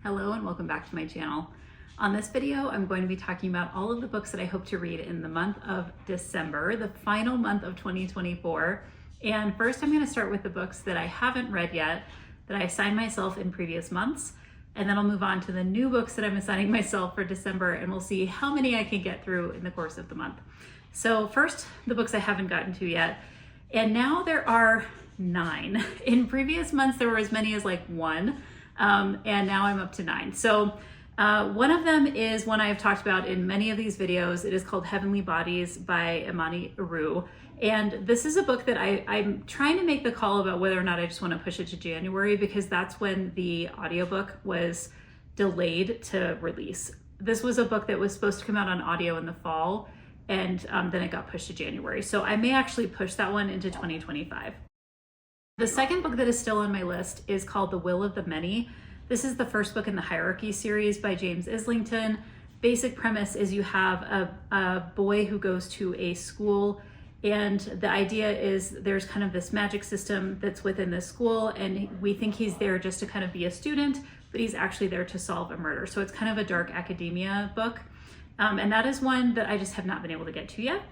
Hello and welcome back to my channel. On this video, I'm going to be talking about all of the books that I hope to read in the month of December, the final month of 2024. And first, I'm going to start with the books that I haven't read yet, that I assigned myself in previous months. And then I'll move on to the new books that I'm assigning myself for December, and we'll see how many I can get through in the course of the month. So first, the books I haven't gotten to yet. And now there are 9. In previous months, there were as many as like 1. And now I'm up to 9. So one of them is one I have talked about in many of these videos. It is called Heavenly Bodies by Imani Aru. And this is a book that I'm trying to make the call about whether or not I just want to push it to January, because that's when the audiobook was delayed to release. This was a book that was supposed to come out on audio in the fall, and then it got pushed to January. So I may actually push that one into 2025. The second book that is still on my list is called The Will of the Many. This is the first book in the Hierarchy series by James Islington. Basic premise is you have a boy who goes to a school, and the idea is there's kind of this magic system that's within this school, and we think he's there just to kind of be a student, but he's actually there to solve a murder. So it's kind of a dark academia book. And that is one that I just have not been able to get to yet.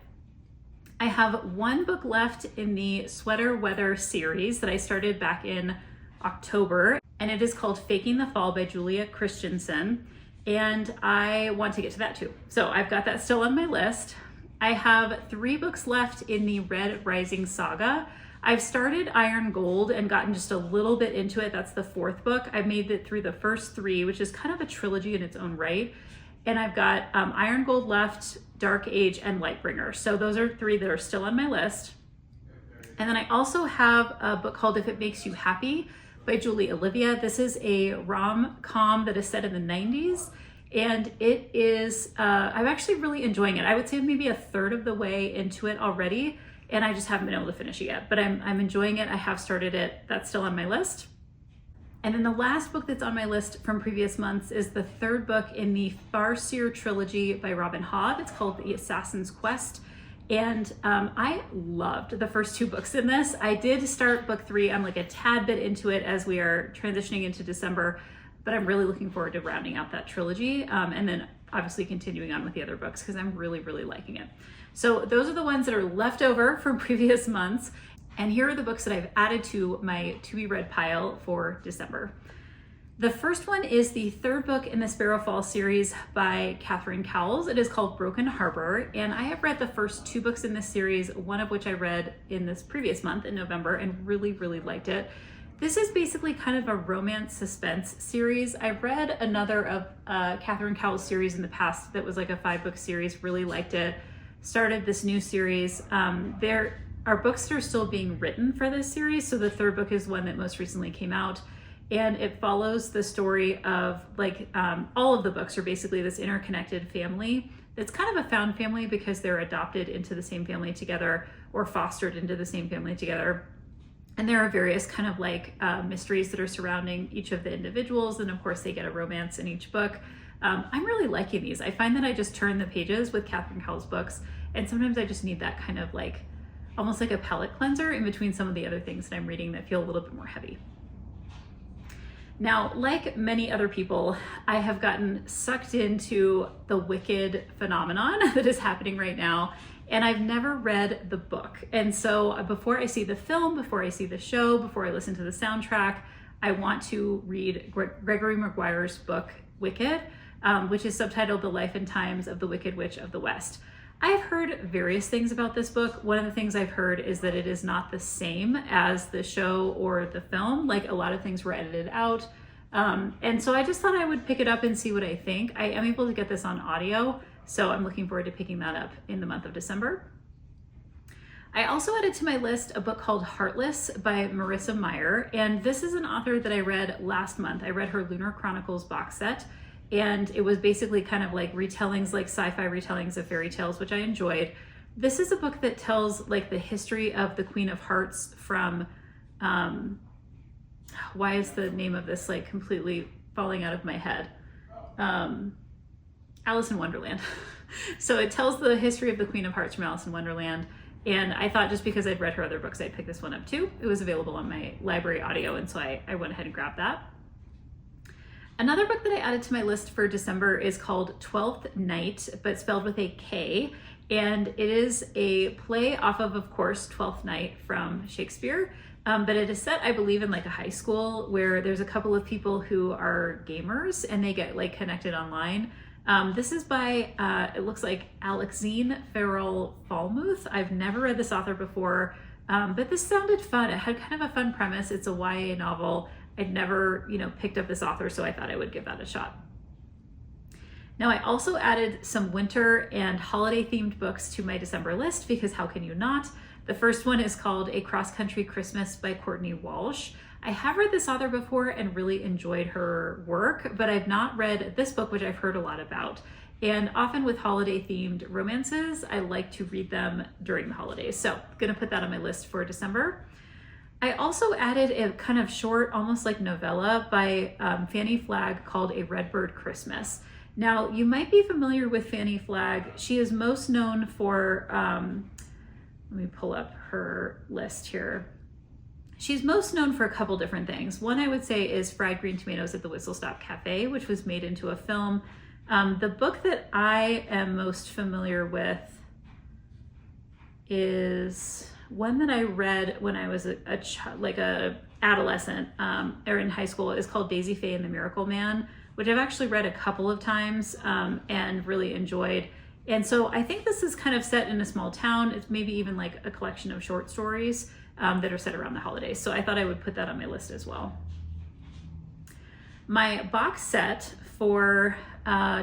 I have one book left in the Sweater Weather series that I started back in October, and it is called Faking the Fall by Julia Christensen, and I want to get to that too. So I've got that still on my list. I have 3 books left in the Red Rising saga. I've started Iron Gold and gotten just a little bit into it. That's the 4th book. I've made it through the first 3, which is kind of a trilogy in its own right. And I've got Iron Gold left, Dark Age, and Lightbringer. So those are 3 that are still on my list. And then I also have a book called If It Makes You Happy by Julie Olivia. This is a rom-com that is set in the 90s. And it is, I'm actually really enjoying it. I would say maybe a third of the way into it already, and I just haven't been able to finish it yet. But I'm enjoying it. I have started it. That's still on my list. And then the last book that's on my list from previous months is the 3rd book in the Farseer trilogy by Robin Hobb. It's called The Assassin's Quest. And I loved the first 2 books in this. I did start book 3. I'm like a tad bit into it as we are transitioning into December, but I'm really looking forward to rounding out that trilogy. And then obviously continuing on with the other books, because I'm really, really liking it. So those are the ones that are left over from previous months. And here are the books that I've added to my to-be-read pile for December. The first one is the 3rd book in the Sparrow Fall series by Catherine Cowles. It is called Broken Harbor, and I have read the first 2 books in this series, one of which I read in this previous month in November and really, really liked it. This is basically kind of a romance suspense series. I read another of Catherine Cowles' series in the past that was like a 5-book series, really liked it. Started this new series. There are books that are still being written for this series. So the 3rd book is one that most recently came out, and it follows the story of like all of the books are basically this interconnected family. It's kind of a found family because they're adopted into the same family together or fostered into the same family together. And there are various kind of like mysteries that are surrounding each of the individuals. And of course they get a romance in each book. I'm really liking these. I find that I just turn the pages with Catherine Cowles books, and sometimes I just need that kind of like almost like a palate cleanser in between some of the other things that I'm reading that feel a little bit more heavy. Now, like many other people, I have gotten sucked into the Wicked phenomenon that is happening right now, and I've never read the book. And so before I see the film, before I see the show, before I listen to the soundtrack, I want to read Gregory Maguire's book, Wicked, which is subtitled The Life and Times of the Wicked Witch of the West. I've heard various things about this book. One of the things I've heard is that it is not the same as the show or the film. Like a lot of things were edited out. And so I just thought I would pick it up and see what I think. I am able to get this on audio, so I'm looking forward to picking that up in the month of December. I also added to my list a book called Heartless by Marissa Meyer. And this is an author that I read last month. I read her Lunar Chronicles box set. And it was basically kind of like retellings, like sci-fi retellings of fairy tales, which I enjoyed. This is a book that tells like the history of the Queen of Hearts from, why is the name of this like completely falling out of my head? Alice in Wonderland. So it tells the history of the Queen of Hearts from Alice in Wonderland. And I thought just because I'd read her other books, I'd pick this one up too. It was available on my library audio, and so I went ahead and grabbed that. Another book that I added to my list for December is called 12th Night, but spelled with a K. And it is a play off of course, 12th Night from Shakespeare. But it is set, I believe, in like a high school where there's a couple of people who are gamers and they get like connected online. This is by, it looks like Alexine Farrell Falmouth. I've never read this author before, but this sounded fun. It had kind of a fun premise. It's a YA novel. I'd never, picked up this author, so I thought I would give that a shot. Now, I also added some winter and holiday themed books to my December list because how can you not? The first one is called A Cross-Country Christmas by Courtney Walsh. I have read this author before and really enjoyed her work, but I've not read this book, which I've heard a lot about. And often with holiday themed romances, I like to read them during the holidays. So I'm gonna put that on my list for December. I also added a kind of short, almost like novella by Fanny Flagg called A Redbird Christmas. Now, you might be familiar with Fanny Flagg. She is most known for, let me pull up her list here. She's most known for a couple different things. One I would say is Fried Green Tomatoes at the Whistle Stop Cafe, which was made into a film. The book that I am most familiar with is one that I read when I was a adolescent or in high school. Is called Daisy Faye and the Miracle Man, which I've actually read a couple of times and really enjoyed. And so I think this is kind of set in a small town. It's maybe even like a collection of short stories that are set around the holidays. So I thought I would put that on my list as well. My box set for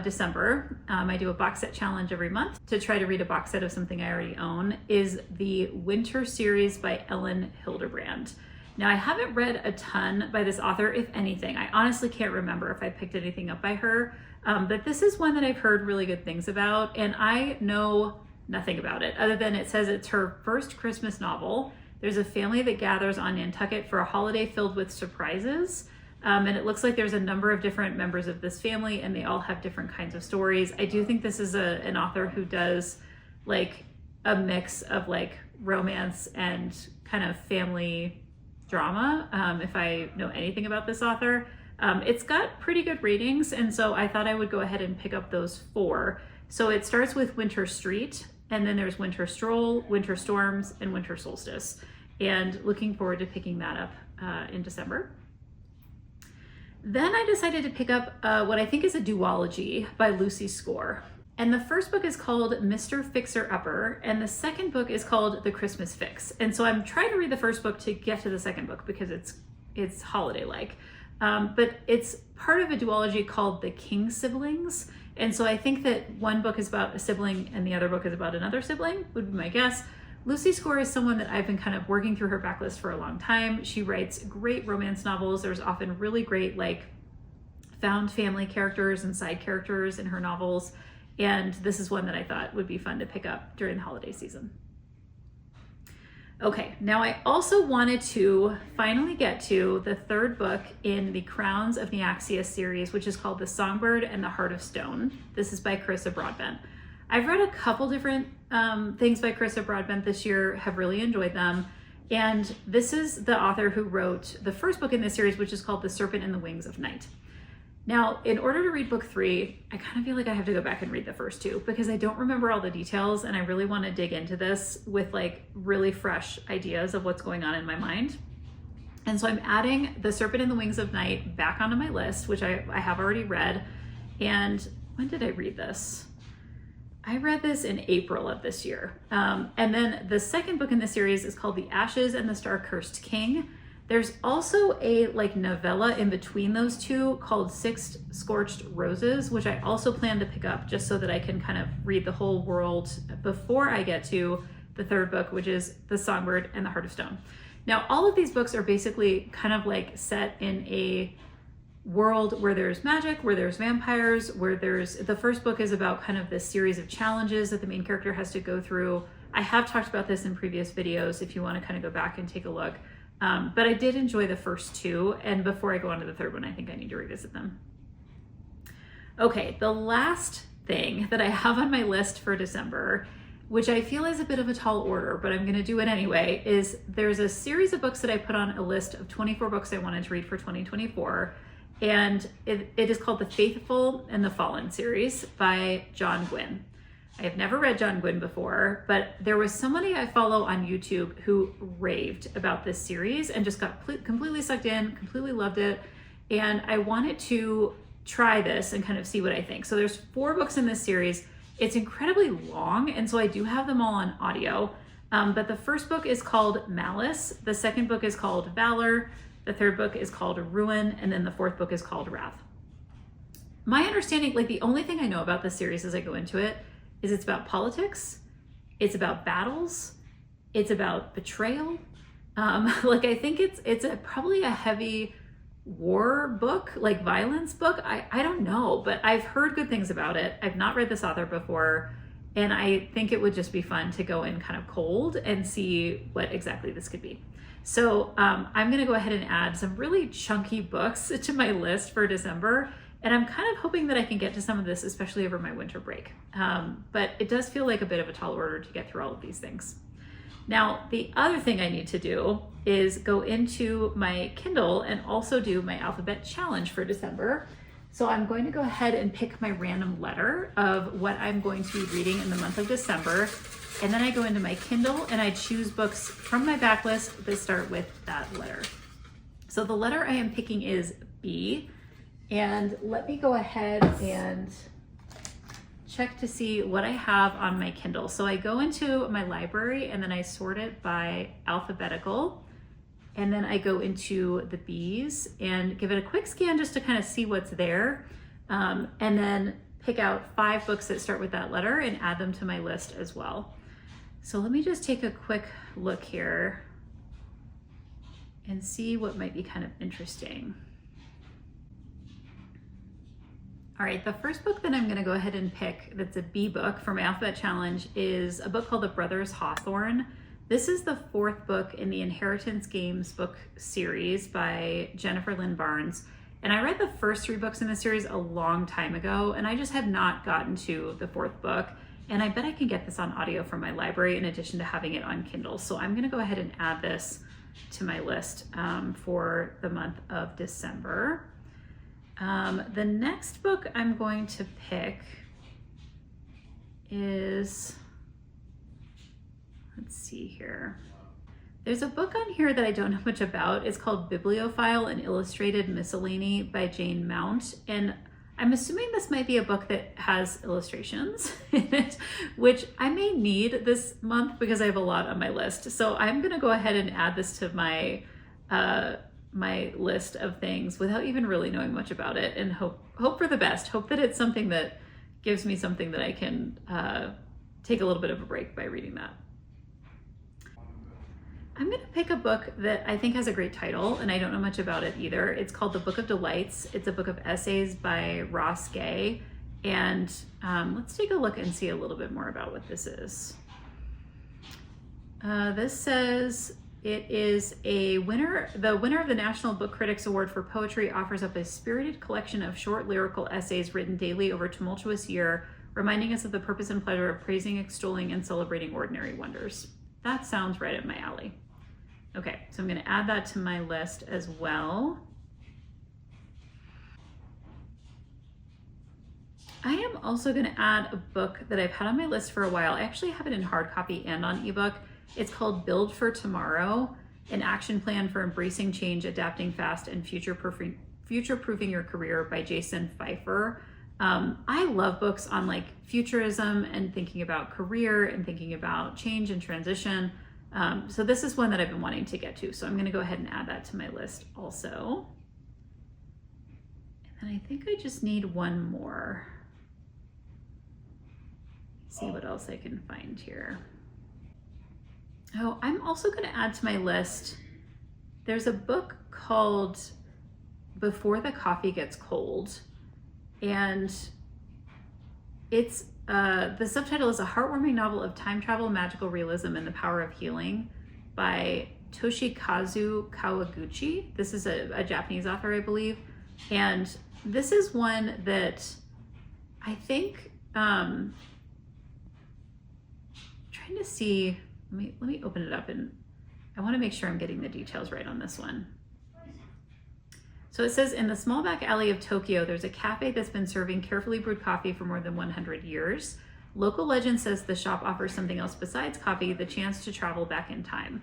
December, I do a box set challenge every month to try to read a box set of something I already own, is the Winter series by Ellen Hilderbrand. Now, I haven't read a ton by this author, if anything. I honestly can't remember if I picked anything up by her, but this is one that I've heard really good things about, and I know nothing about it other than it says it's her first Christmas novel. There's a family that gathers on Nantucket for a holiday filled with surprises. And it looks like there's a number of different members of this family and they all have different kinds of stories. I do think this is an author who does like a mix of like romance and kind of family drama, if I know anything about this author. It's got pretty good ratings, and so I thought I would go ahead and pick up those 4. So it starts with Winter Street, and then there's Winter Stroll, Winter Storms, and Winter Solstice. And looking forward to picking that up in December. Then I decided to pick up what I think is a duology by Lucy Score. And the first book is called Mr. Fixer-Upper, and the second book is called The Christmas Fix. And so I'm trying to read the first book to get to the second book because it's holiday-like. But it's part of a duology called The King Siblings. And so I think that one book is about a sibling and the other book is about another sibling, would be my guess. Lucy Score is someone that I've been kind of working through her backlist for a long time. She writes great romance novels. There's often really great like found family characters and side characters in her novels. And this is one that I thought would be fun to pick up during the holiday season. Okay, now I also wanted to finally get to the third book in the Crowns of Neaxia series, which is called The Songbird and the Heart of Stone. This is by Carissa Broadbent. I've read a couple different things by Carissa Broadbent this year, have really enjoyed them. And this is the author who wrote the first book in this series, which is called The Serpent and the Wings of Night. Now, in order to read book 3, I kind of feel like I have to go back and read the first 2 because I don't remember all the details and I really want to dig into this with like really fresh ideas of what's going on in my mind. And so I'm adding The Serpent and the Wings of Night back onto my list, which I have already read. And when did I read this? I read this in April of this year. And then the second book in the series is called The Ashes and the Star-Cursed King. There's also a like novella in between those 2 called Six Scorched Roses, which I also plan to pick up just so that I can kind of read the whole world before I get to the third book, which is The Songbird and the Heart of Stone. Now, all of these books are basically kind of like set in a world where there's magic, where there's vampires, where the first book is about kind of this series of challenges that the main character has to go through. I have talked about this in previous videos if you want to kind of go back and take a look. But I did enjoy the first 2, and before I go on to the third one, I think I need to revisit them. Okay, the last thing that I have on my list for December, which I feel is a bit of a tall order, but I'm gonna do it anyway, is there's a series of books that I put on a list of 24 books I wanted to read for 2024, And it is called The Faithful and the Fallen series by John Gwynne. I have never read John Gwynne before, but there was somebody I follow on YouTube who raved about this series and just got completely sucked in, completely loved it. And I wanted to try this and kind of see what I think. So there's 4 books in this series. It's incredibly long, and so I do have them all on audio. But the first book is called Malice. The second book is called Valor. The third book is called Ruin. And then the fourth book is called Wrath. My understanding, like the only thing I know about this series as I go into it is it's about politics. It's about battles. It's about betrayal. Like I think it's probably a heavy war book, like violence book. I don't know, but I've heard good things about it. I've not read this author before. And I think it would just be fun to go in kind of cold and see what exactly this could be. So I'm going to go ahead and add some really chunky books to my list for December. And I'm kind of hoping that I can get to some of this, especially over my winter break. But it does feel like a bit of a tall order to get through all of these things. Now, the other thing I need to do is go into my Kindle and also do my alphabet challenge for December. So I'm going to go ahead and pick my random letter of what I'm going to be reading in the month of December. And then I go into my Kindle and I choose books from my backlist that start with that letter. So the letter I am picking is B. And let me go ahead and check to see what I have on my Kindle. So I go into my library and then I sort it by alphabetical. And then I go into the B's and give it a quick scan just to kind of see what's there. And then pick out 5 books that start with that letter and add them to my list as well. So let me just take a quick look here and see what might be kind of interesting. All right, the first book that I'm gonna go ahead and pick that's a B book for my alphabet challenge is a book called The Brothers Hawthorne. This is the 4th book in the Inheritance Games book series by Jennifer Lynn Barnes. And I read the first 3 books in the series a long time ago, and I just have not gotten to the 4th book. And I bet I can get this on audio from my library in addition to having it on Kindle. So I'm gonna go ahead and add this to my list for the month of December. The next book I'm going to pick is, let's see here. There's a book on here that I don't know much about. It's called Bibliophile, an Illustrated Miscellany by Jane Mount. And I'm assuming this might be a book that has illustrations in it, which I may need this month because I have a lot on my list. So I'm gonna go ahead and add this to my my list of things without even really knowing much about it, and hope for the best. Hope that it's something that gives me something that I can take a little bit of a break by reading that. I'm gonna pick a book that I think has a great title, and I don't know much about it either. It's called The Book of Delights. It's a book of essays by Ross Gay. And let's take a look and see a little bit more about what this is. This says, it is the winner of the National Book Critics Award for Poetry offers up a spirited collection of short lyrical essays written daily over a tumultuous year, reminding us of the purpose and pleasure of praising, extolling, and celebrating ordinary wonders. That sounds right up my alley. Okay, so I'm gonna add that to my list as well. I am also gonna add a book that I've had on my list for a while. I actually have it in hard copy and on ebook. It's called Build for Tomorrow, an action plan for embracing change, adapting fast, and future-proofing your career by Jason Pfeiffer. I love books on like futurism and thinking about career and thinking about change and transition. So this is one that I've been wanting to get to. So I'm gonna go ahead and add that to my list also. And then I think I just need one more. See what else I can find here. Oh, I'm also gonna add to my list, there's a book called Before the Coffee Gets Cold. And it's, the subtitle is A Heartwarming Novel of Time Travel, Magical Realism, and the Power of Healing by Toshikazu Kawaguchi. This is a Japanese author, I believe. And this is one that I think, trying to see, let me open it up, and I want to make sure I'm getting the details right on this one. So it says, in the small back alley of Tokyo, there's a cafe that's been serving carefully brewed coffee for more than 100 years. Local legend says the shop offers something else besides coffee, the chance to travel back in time.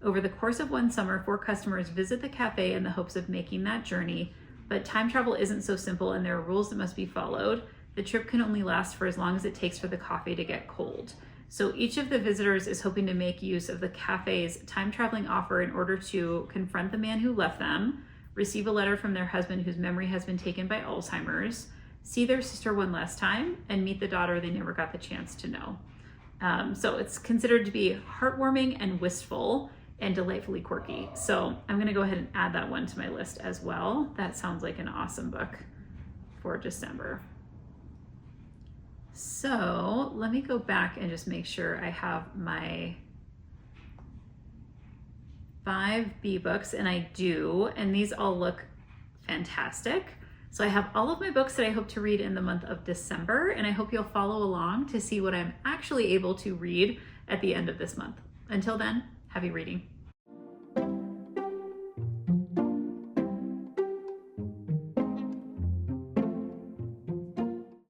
Over the course of one summer, 4 customers visit the cafe in the hopes of making that journey, but time travel isn't so simple and there are rules that must be followed. The trip can only last for as long as it takes for the coffee to get cold. So each of the visitors is hoping to make use of the cafe's time traveling offer in order to confront the man who left them, receive a letter from their husband whose memory has been taken by Alzheimer's, see their sister one last time, and meet the daughter they never got the chance to know. So it's considered to be heartwarming and wistful and delightfully quirky. So I'm gonna go ahead and add that one to my list as well. That sounds like an awesome book for December. So let me go back and just make sure I have my 5 B books, and I do, and these all look fantastic. So I have all of my books that I hope to read in the month of December, and I hope you'll follow along to see what I'm actually able to read at the end of this month. Until then, happy reading.